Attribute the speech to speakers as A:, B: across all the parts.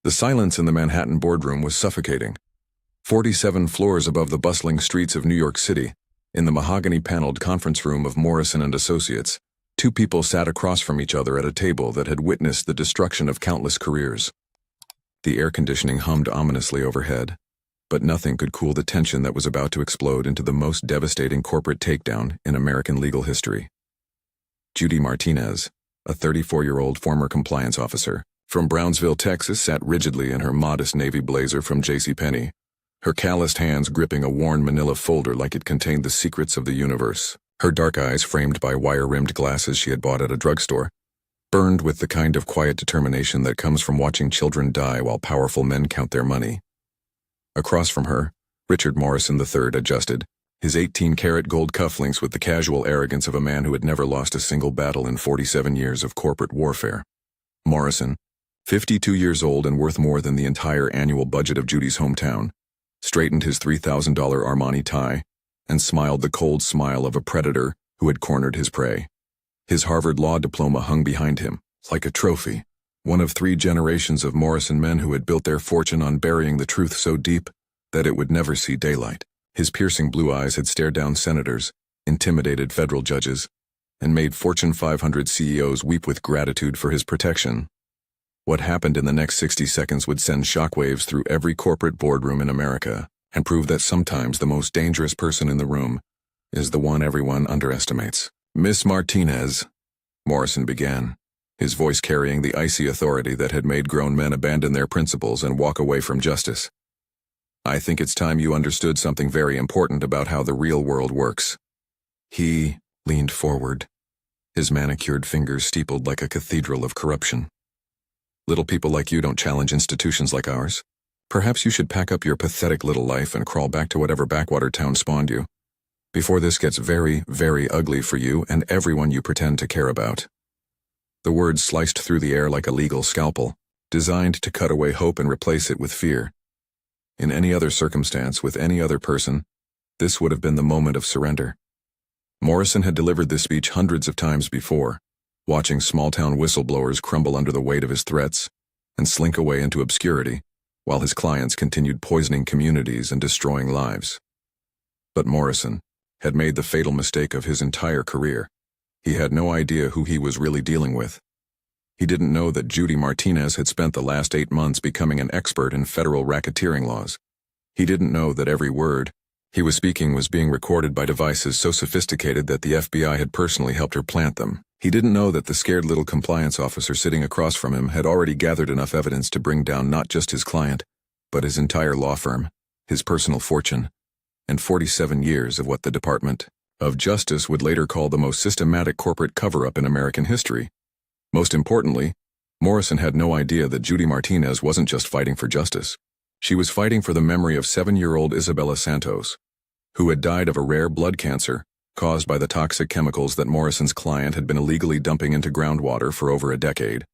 A: The silence in the Manhattan boardroom was suffocating. 47 floors above the bustling streets of New York City, in the mahogany-paneled conference room of Morrison and Associates, two people sat across from each other at a table that had witnessed the destruction of countless careers. The air conditioning hummed ominously overhead, but nothing could cool the tension that was about to explode into the most devastating corporate takedown in American legal history. Judy Martinez, a 34-year-old former compliance officer from Brownsville, Texas, sat rigidly in her modest navy blazer from JCPenney, her calloused hands gripping a worn manila folder like it contained the secrets of the universe. Her dark eyes, framed by wire-rimmed glasses she had bought at a drugstore, burned with the kind of quiet determination that comes from watching children die while powerful men count their money. Across from her, Richard Morrison III adjusted, his 18-karat gold cufflinks with the casual arrogance of a man who had never lost a single battle in 47 years of corporate warfare. Morrison, 52 years old and worth more than the entire annual budget of Judy's hometown, straightened his $3,000 Armani tie and smiled the cold smile of a predator who had cornered his prey. His Harvard law diploma hung behind him, like a trophy, one of 3 generations of Morrison men who had built their fortune on burying the truth so deep that it would never see daylight. His piercing blue eyes had stared down senators, intimidated federal judges, and made Fortune 500 CEOs weep with gratitude for his protection. What happened in the next 60 seconds would send shockwaves through every corporate boardroom in America and prove that sometimes the most dangerous person in the room is the one everyone underestimates. "Miss Martinez," Morrison began, his voice carrying the icy authority that had made grown men abandon their principles and walk away from justice. "I think it's time you understood something very important about how the real world works." He leaned forward, his manicured fingers steepled like a cathedral of corruption. "Little people like you don't challenge institutions like ours. Perhaps you should pack up your pathetic little life and crawl back to whatever backwater town spawned you, before this gets very, very ugly for you and everyone you pretend to care about." The words sliced through the air like a legal scalpel, designed to cut away hope and replace it with fear. In any other circumstance, with any other person, this would have been the moment of surrender. Morrison had delivered this speech hundreds of times before, watching small-town whistleblowers crumble under the weight of his threats and slink away into obscurity, while his clients continued poisoning communities and destroying lives. But Morrison had made the fatal mistake of his entire career. He had no idea who he was really dealing with. He didn't know that Judy Martinez had spent the last 8 months becoming an expert in federal racketeering laws. He didn't know that every word he was speaking was being recorded by devices so sophisticated that the FBI had personally helped her plant them. He didn't know that the scared little compliance officer sitting across from him had already gathered enough evidence to bring down not just his client, but his entire law firm, his personal fortune, and 47 years of what the Department of Justice would later call the most systematic corporate cover-up in American history. Most importantly, Morrison had no idea that Judy Martinez wasn't just fighting for justice. She was fighting for the memory of 7-year-old Isabella Santos, who had died of a rare blood cancer caused by the toxic chemicals that Morrison's client had been illegally dumping into groundwater for over a decade.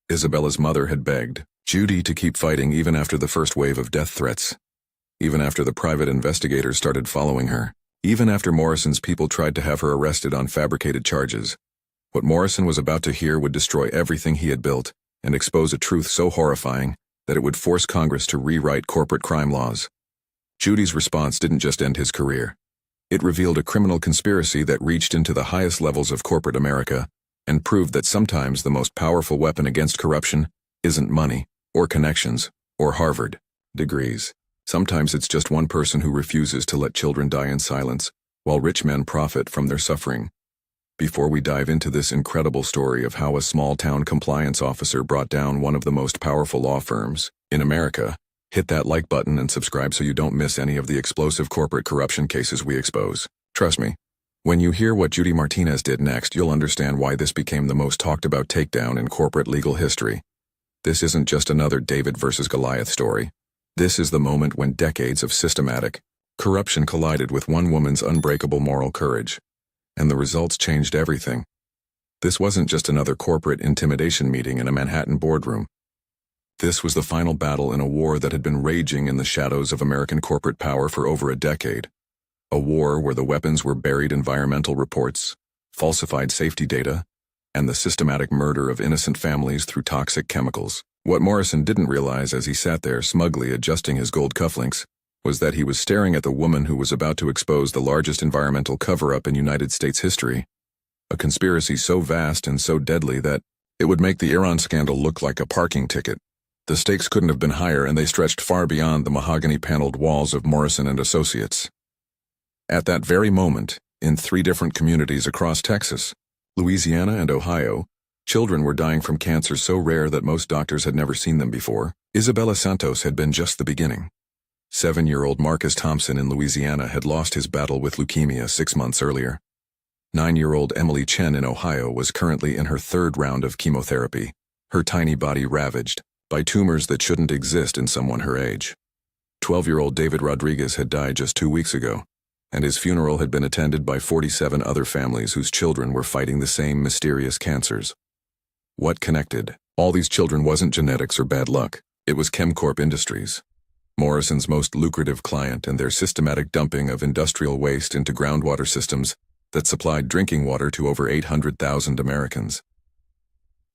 A: Isabella's mother had begged Judy to keep fighting even after the first wave of death threats, even after the private investigators started following her, even after Morrison's people tried to have her arrested on fabricated charges. What Morrison was about to hear would destroy everything he had built and expose a truth so horrifying that it would force Congress to rewrite corporate crime laws. Judy's response didn't just end his career. It revealed a criminal conspiracy that reached into the highest levels of corporate America and proved that sometimes the most powerful weapon against corruption isn't money, or connections, or Harvard degrees. Sometimes it's just one person who refuses to let children die in silence, while rich men profit from their suffering. Before we dive into this incredible story of how a small-town compliance officer brought down one of the most powerful law firms in America, hit that like button and subscribe so you don't miss any of the explosive corporate corruption cases we expose. Trust me, when you hear what Judy Martinez did next, you'll understand why this became the most talked-about takedown in corporate legal history. This isn't just another David versus Goliath story. This is the moment when decades of systematic corruption collided with one woman's unbreakable moral courage, and the results changed everything. This wasn't just another corporate intimidation meeting in a Manhattan boardroom. This was the final battle in a war that had been raging in the shadows of American corporate power for over a decade. A war where the weapons were buried environmental reports, falsified safety data, and the systematic murder of innocent families through toxic chemicals. What Morrison didn't realize as he sat there smugly adjusting his gold cufflinks was that he was staring at the woman who was about to expose the largest environmental cover-up in United States history, a conspiracy so vast and so deadly that it would make the Iran scandal look like a parking ticket. The stakes couldn't have been higher, and they stretched far beyond the mahogany-paneled walls of Morrison and Associates. At that very moment, in 3 different communities across Texas, Louisiana, and Ohio, children were dying from cancer so rare that most doctors had never seen them before. Isabella Santos had been just the beginning. 7-year-old Marcus Thompson in Louisiana had lost his battle with leukemia 6 months earlier. 9-year-old Emily Chen in Ohio was currently in her 3rd round of chemotherapy, her tiny body ravaged by tumors that shouldn't exist in someone her age. 12-year-old David Rodriguez had died just 2 weeks ago, and his funeral had been attended by 47 other families whose children were fighting the same mysterious cancers. What connected all these children wasn't genetics or bad luck, it was ChemCorp Industries, Morrison's most lucrative client, and their systematic dumping of industrial waste into groundwater systems that supplied drinking water to over 800,000 Americans.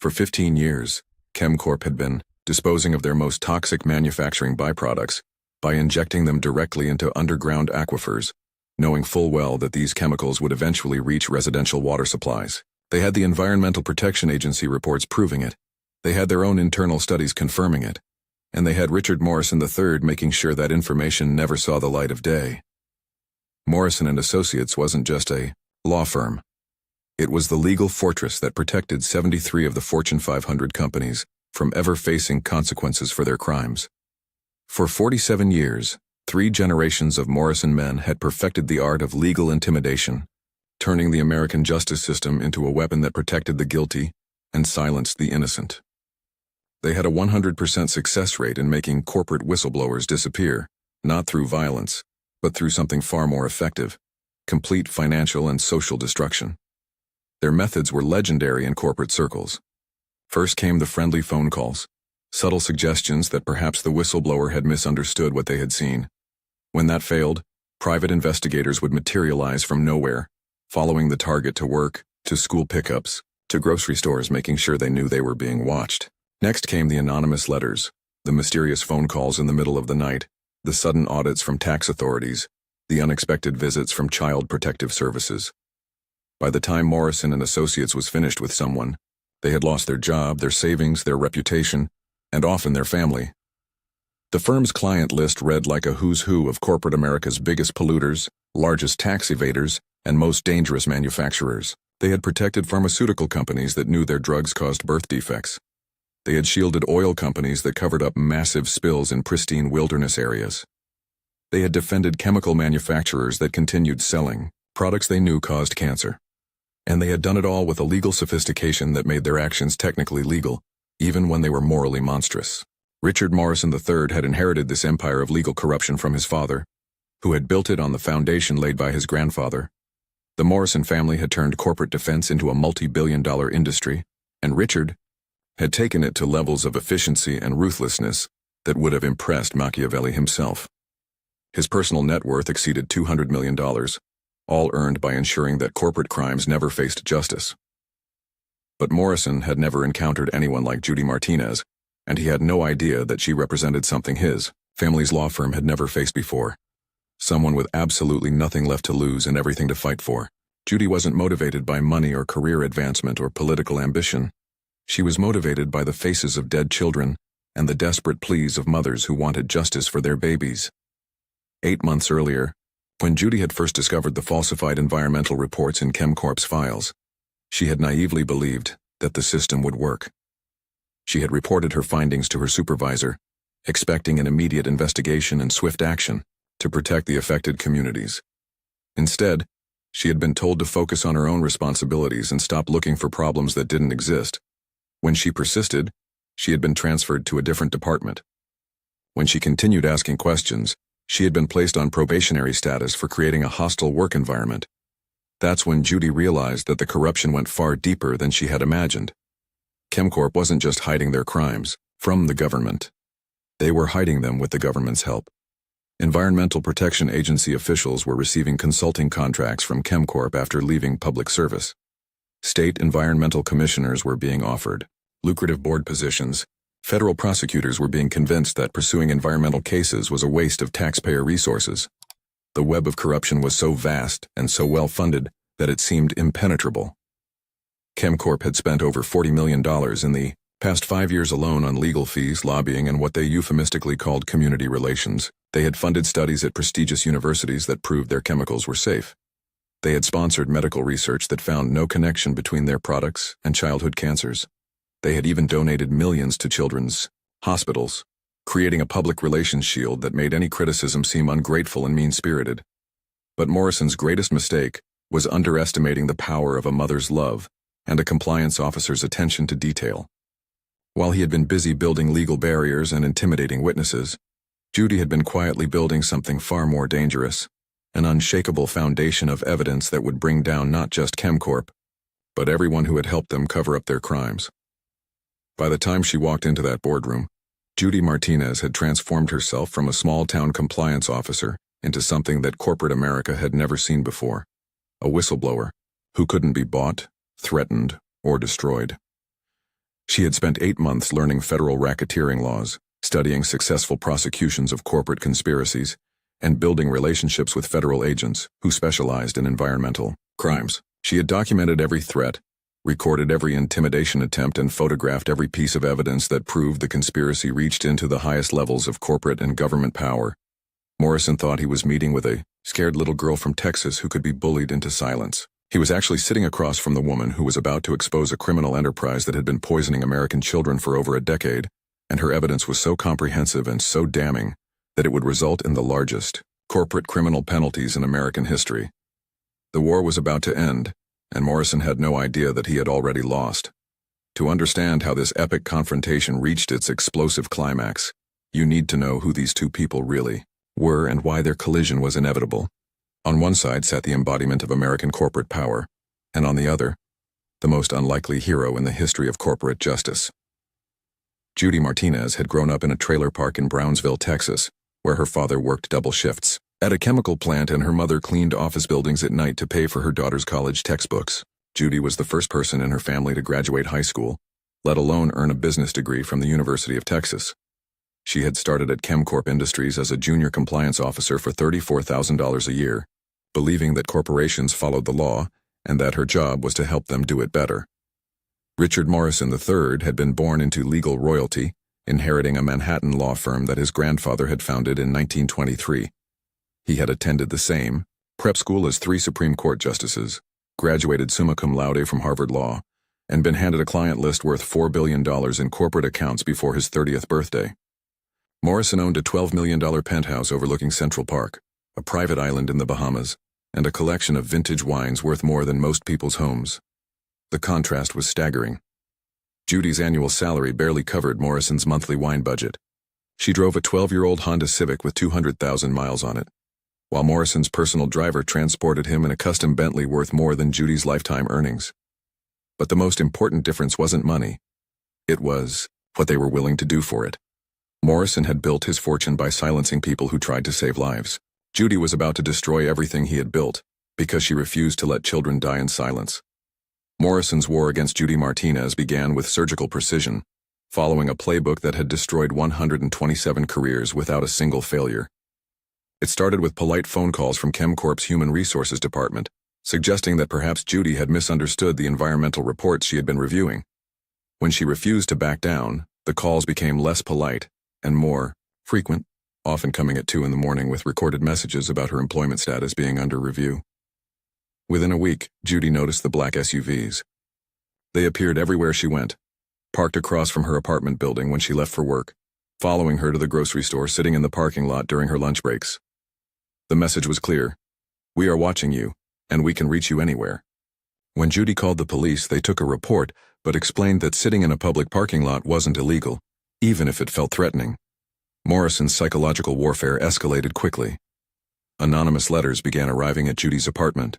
A: For 15 years, ChemCorp had been disposing of their most toxic manufacturing byproducts by injecting them directly into underground aquifers, knowing full well that these chemicals would eventually reach residential water supplies. They had the Environmental Protection Agency reports proving it, they had their own internal studies confirming it, and they had Richard Morrison III making sure that information never saw the light of day. Morrison and Associates wasn't just a law firm. It was the legal fortress that protected 73 of the Fortune 500 companies from ever facing consequences for their crimes. For 47 years, 3 generations of Morrison men had perfected the art of legal intimidation, turning the American justice system into a weapon that protected the guilty and silenced the innocent. They had a 100% success rate in making corporate whistleblowers disappear, not through violence, but through something far more effective: complete financial and social destruction. Their methods were legendary in corporate circles. First came the friendly phone calls, subtle suggestions that perhaps the whistleblower had misunderstood what they had seen. When that failed, private investigators would materialize from nowhere, following the target to work, to school pickups, to grocery stores, making sure they knew they were being watched. Next came the anonymous letters, the mysterious phone calls in the middle of the night, the sudden audits from tax authorities, the unexpected visits from Child Protective Services. By the time Morrison and Associates was finished with someone, they had lost their job, their savings, their reputation, and often their family. The firm's client list read like a who's who of corporate America's biggest polluters, largest tax evaders, and most dangerous manufacturers. They had protected pharmaceutical companies that knew their drugs caused birth defects. They had shielded oil companies that covered up massive spills in pristine wilderness areas. They had defended chemical manufacturers that continued selling products they knew caused cancer. And they had done it all with a legal sophistication that made their actions technically legal, even when they were morally monstrous. Richard Morrison III had inherited this empire of legal corruption from his father, who had built it on the foundation laid by his grandfather. The Morrison family had turned corporate defense into a multi-billion-dollar industry, and Richard had taken it to levels of efficiency and ruthlessness that would have impressed Machiavelli himself. His personal net worth exceeded $200 million, all earned by ensuring that corporate crimes never faced justice. But Morrison had never encountered anyone like Judy Martinez, and he had no idea that she represented something his family's law firm had never faced before. Someone with absolutely nothing left to lose and everything to fight for. Judy wasn't motivated by money or career advancement or political ambition. She was motivated by the faces of dead children and the desperate pleas of mothers who wanted justice for their babies. 8 months earlier, when Judy had first discovered the falsified environmental reports in ChemCorp's files, she had naively believed that the system would work. She had reported her findings to her supervisor, expecting an immediate investigation and swift action to protect the affected communities. Instead, she had been told to focus on her own responsibilities and stop looking for problems that didn't exist. When she persisted, she had been transferred to a different department. When she continued asking questions, she had been placed on probationary status for creating a hostile work environment. That's when Judy realized that the corruption went far deeper than she had imagined. ChemCorp wasn't just hiding their crimes from the government. They were hiding them with the government's help. Environmental Protection Agency officials were receiving consulting contracts from ChemCorp after leaving public service. State environmental commissioners were being offered lucrative board positions. Federal prosecutors were being convinced that pursuing environmental cases was a waste of taxpayer resources. The web of corruption was so vast and so well-funded that it seemed impenetrable. ChemCorp had spent over $40 million in the past 5 years alone on legal fees, lobbying, and what they euphemistically called community relations. They had funded studies at prestigious universities that proved their chemicals were safe. They had sponsored medical research that found no connection between their products and childhood cancers. They had even donated millions to children's hospitals, creating a public relations shield that made any criticism seem ungrateful and mean-spirited. But Morrison's greatest mistake was underestimating the power of a mother's love and a compliance officer's attention to detail. While he had been busy building legal barriers and intimidating witnesses, Judy had been quietly building something far more dangerous, an unshakable foundation of evidence that would bring down not just ChemCorp, but everyone who had helped them cover up their crimes. By the time she walked into that boardroom, Judy Martinez had transformed herself from a small-town compliance officer into something that corporate America had never seen before, a whistleblower who couldn't be bought, threatened, or destroyed. She had spent 8 months learning federal racketeering laws, studying successful prosecutions of corporate conspiracies, and building relationships with federal agents who specialized in environmental crimes. She had documented every threat, recorded every intimidation attempt, and photographed every piece of evidence that proved the conspiracy reached into the highest levels of corporate and government power. Morrison thought he was meeting with a scared little girl from Texas who could be bullied into silence. He was actually sitting across from the woman who was about to expose a criminal enterprise that had been poisoning American children for over a decade, and her evidence was so comprehensive and so damning that it would result in the largest corporate criminal penalties in American history. The war was about to end, and Morrison had no idea that he had already lost. To understand how this epic confrontation reached its explosive climax, you need to know who these two people really were and why their collision was inevitable. On one side sat the embodiment of American corporate power, and on the other, the most unlikely hero in the history of corporate justice. Judy Martinez had grown up in a trailer park in Brownsville, Texas, where her father worked double shifts at a chemical plant and her mother cleaned office buildings at night to pay for her daughter's college textbooks. Judy was the first person in her family to graduate high school, let alone earn a business degree from the University of Texas. She had started at ChemCorp Industries as a junior compliance officer for $34,000 a year, believing that corporations followed the law and that her job was to help them do it better. Richard Morrison III had been born into legal royalty, inheriting a Manhattan law firm that his grandfather had founded in 1923. He had attended the same prep school as 3 Supreme Court justices, graduated summa cum laude from Harvard Law, and been handed a client list worth $4 billion in corporate accounts before his 30th birthday. Morrison owned a $12 million penthouse overlooking Central Park, a private island in the Bahamas, and a collection of vintage wines worth more than most people's homes. The contrast was staggering. Judy's annual salary barely covered Morrison's monthly wine budget. She drove a 12-year-old Honda Civic with 200,000 miles on it, while Morrison's personal driver transported him in a custom Bentley worth more than Judy's lifetime earnings. But the most important difference wasn't money. It was what they were willing to do for it. Morrison had built his fortune by silencing people who tried to save lives. Judy was about to destroy everything he had built because she refused to let children die in silence. Morrison's war against Judy Martinez began with surgical precision, following a playbook that had destroyed 127 careers without a single failure. It started with polite phone calls from ChemCorp's Human Resources Department, suggesting that perhaps Judy had misunderstood the environmental reports she had been reviewing. When she refused to back down, the calls became less polite and more frequent, often coming at 2 a.m. with recorded messages about her employment status being under review. Within a week, Judy noticed the black SUVs. They appeared everywhere she went, parked across from her apartment building when she left for work, following her to the grocery store, sitting in the parking lot during her lunch breaks. The message was clear: we are watching you, and we can reach you anywhere. When Judy called the police, they took a report, but explained that sitting in a public parking lot wasn't illegal, even if it felt threatening. Morrison's psychological warfare escalated quickly. Anonymous letters began arriving at Judy's apartment,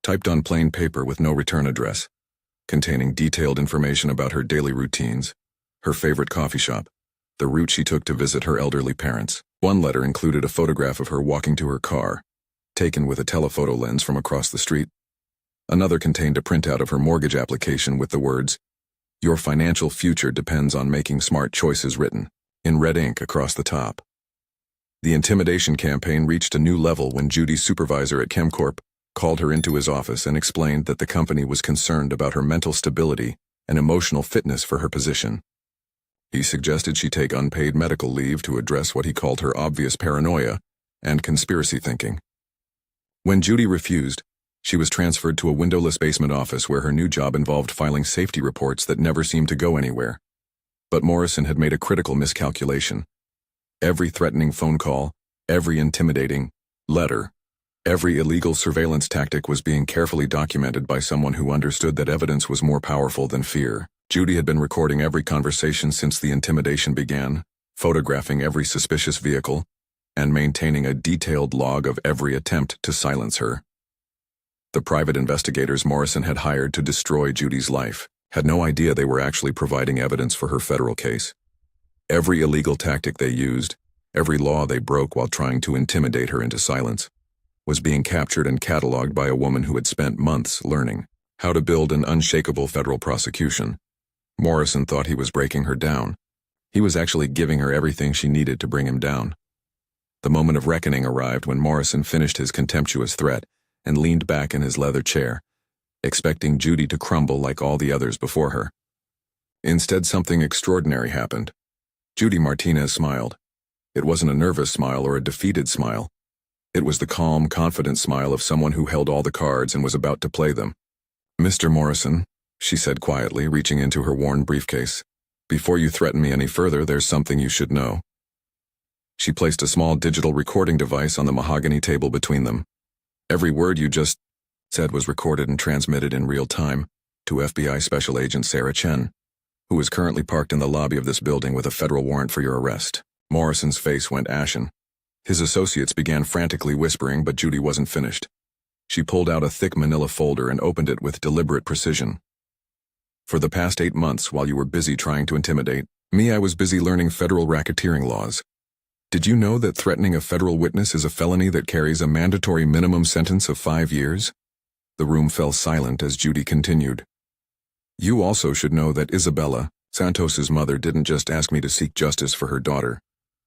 A: typed on plain paper with no return address, containing detailed information about her daily routines, her favorite coffee shop, the route she took to visit her elderly parents. One letter included a photograph of her walking to her car, taken with a telephoto lens from across the street. Another contained a printout of her mortgage application with the words, "Your financial future depends on making smart choices," written in red ink across the top. The intimidation campaign reached a new level when Judy's supervisor at ChemCorp called her into his office and explained that the company was concerned about her mental stability and emotional fitness for her position. He suggested she take unpaid medical leave to address what he called her obvious paranoia and conspiracy thinking. When Judy refused, she was transferred to a windowless basement office where her new job involved filing safety reports that never seemed to go anywhere. But Morrison had made a critical miscalculation. Every threatening phone call, every intimidating letter, every illegal surveillance tactic was being carefully documented by someone who understood that evidence was more powerful than fear. Judy had been recording every conversation since the intimidation began, photographing every suspicious vehicle, and maintaining a detailed log of every attempt to silence her. The private investigators Morrison had hired to destroy Judy's life had no idea they were actually providing evidence for her federal case. Every illegal tactic they used, every law they broke while trying to intimidate her into silence, was being captured and cataloged by a woman who had spent months learning how to build an unshakable federal prosecution. Morrison thought he was breaking her down. He was actually giving her everything she needed to bring him down. The moment of reckoning arrived when Morrison finished his contemptuous threat and leaned back in his leather chair, expecting Judy to crumble like all the others before her. Instead, something extraordinary happened. Judy Martinez smiled. It wasn't a nervous smile or a defeated smile. It was the calm, confident smile of someone who held all the cards and was about to play them. "Mr. Morrison," she said quietly, reaching into her worn briefcase, "before you threaten me any further, there's something you should know." She placed a small digital recording device on the mahogany table between them. "Every word you just said was recorded and transmitted in real time to FBI Special Agent Sarah Chen, who is currently parked in the lobby of this building with a federal warrant for your arrest." Morrison's face went ashen. His associates began frantically whispering, but Judy wasn't finished. She pulled out a thick manila folder and opened it with deliberate precision. "For the past 8 months, while you were busy trying to intimidate me, I was busy learning federal racketeering laws. Did you know that threatening a federal witness is a felony that carries a mandatory minimum sentence of 5 years? The room fell silent as Judy continued. "You also should know that Isabella, Santos's mother, didn't just ask me to seek justice for her daughter.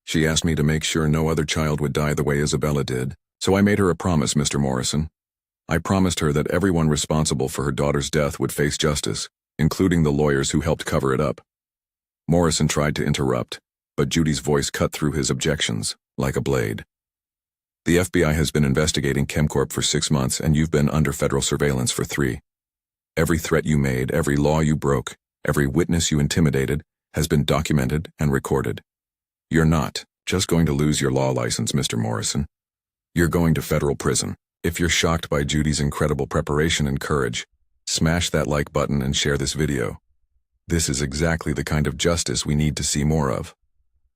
A: She asked me to make sure no other child would die the way Isabella did. So I made her a promise, Mr. Morrison. I promised her that everyone responsible for her daughter's death would face justice, including the lawyers who helped cover it up." Morrison tried to interrupt, but Judy's voice cut through his objections like a blade. "The FBI has been investigating ChemCorp for 6 months, and you've been under federal surveillance for 3. Every threat you made, every law you broke, every witness you intimidated has been documented and recorded. You're not just going to lose your law license, Mr. Morrison. You're going to federal prison." If you're shocked by Judy's incredible preparation and courage, smash that like button and share this video. This is exactly the kind of justice we need to see more of.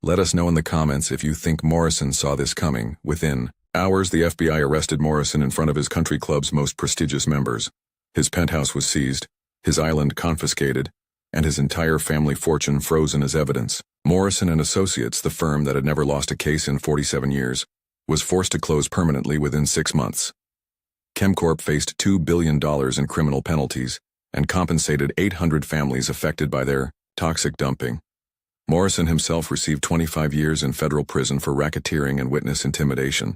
A: Let us know in the comments if you think Morrison saw this coming. Within hours, the FBI arrested Morrison in front of his country club's most prestigious members. His penthouse was seized, his island confiscated, and his entire family fortune frozen as evidence. Morrison and Associates, the firm that had never lost a case in 47 years, was forced to close permanently within 6 months. ChemCorp faced $2 billion in criminal penalties and compensated 800 families affected by their toxic dumping. Morrison himself received 25 years in federal prison for racketeering and witness intimidation.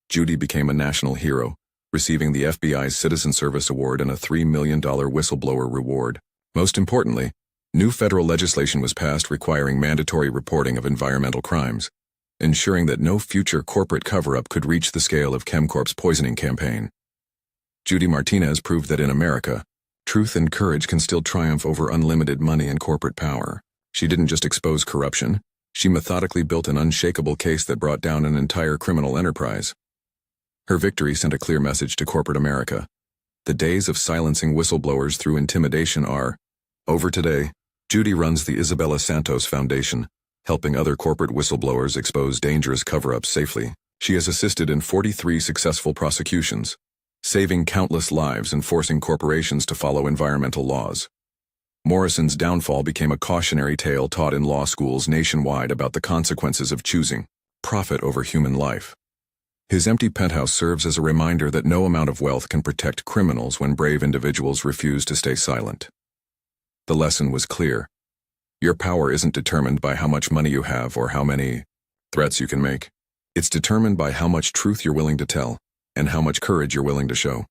A: Judy became a national hero, receiving the FBI's Citizen Service Award and a $3 million whistleblower reward. Most importantly, new federal legislation was passed requiring mandatory reporting of environmental crimes, ensuring that no future corporate cover-up could reach the scale of ChemCorp's poisoning campaign. Judy Martinez proved that in America, truth and courage can still triumph over unlimited money and corporate power. She didn't just expose corruption, she methodically built an unshakable case that brought down an entire criminal enterprise. Her victory sent a clear message to corporate America. The days of silencing whistleblowers through intimidation are over today. Judy runs the Isabella Santos Foundation, helping other corporate whistleblowers expose dangerous cover-ups safely. She has assisted in 43 successful prosecutions, saving countless lives and forcing corporations to follow environmental laws. Morrison's downfall became a cautionary tale taught in law schools nationwide about the consequences of choosing profit over human life. His empty penthouse serves as a reminder that no amount of wealth can protect criminals when brave individuals refuse to stay silent. The lesson was clear. Your power isn't determined by how much money you have or how many threats you can make. It's determined by how much truth you're willing to tell and how much courage you're willing to show.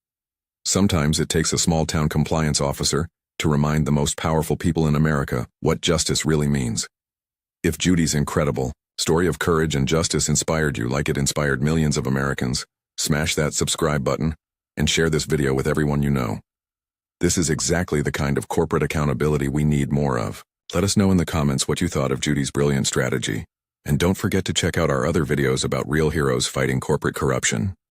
A: Sometimes it takes a small-town compliance officer to remind the most powerful people in America what justice really means. If Judy's incredible story of courage and justice inspired you like it inspired millions of Americans, smash that subscribe button and share this video with everyone you know. This is exactly the kind of corporate accountability we need more of. Let us know in the comments what you thought of Judy's brilliant strategy. And don't forget to check out our other videos about real heroes fighting corporate corruption.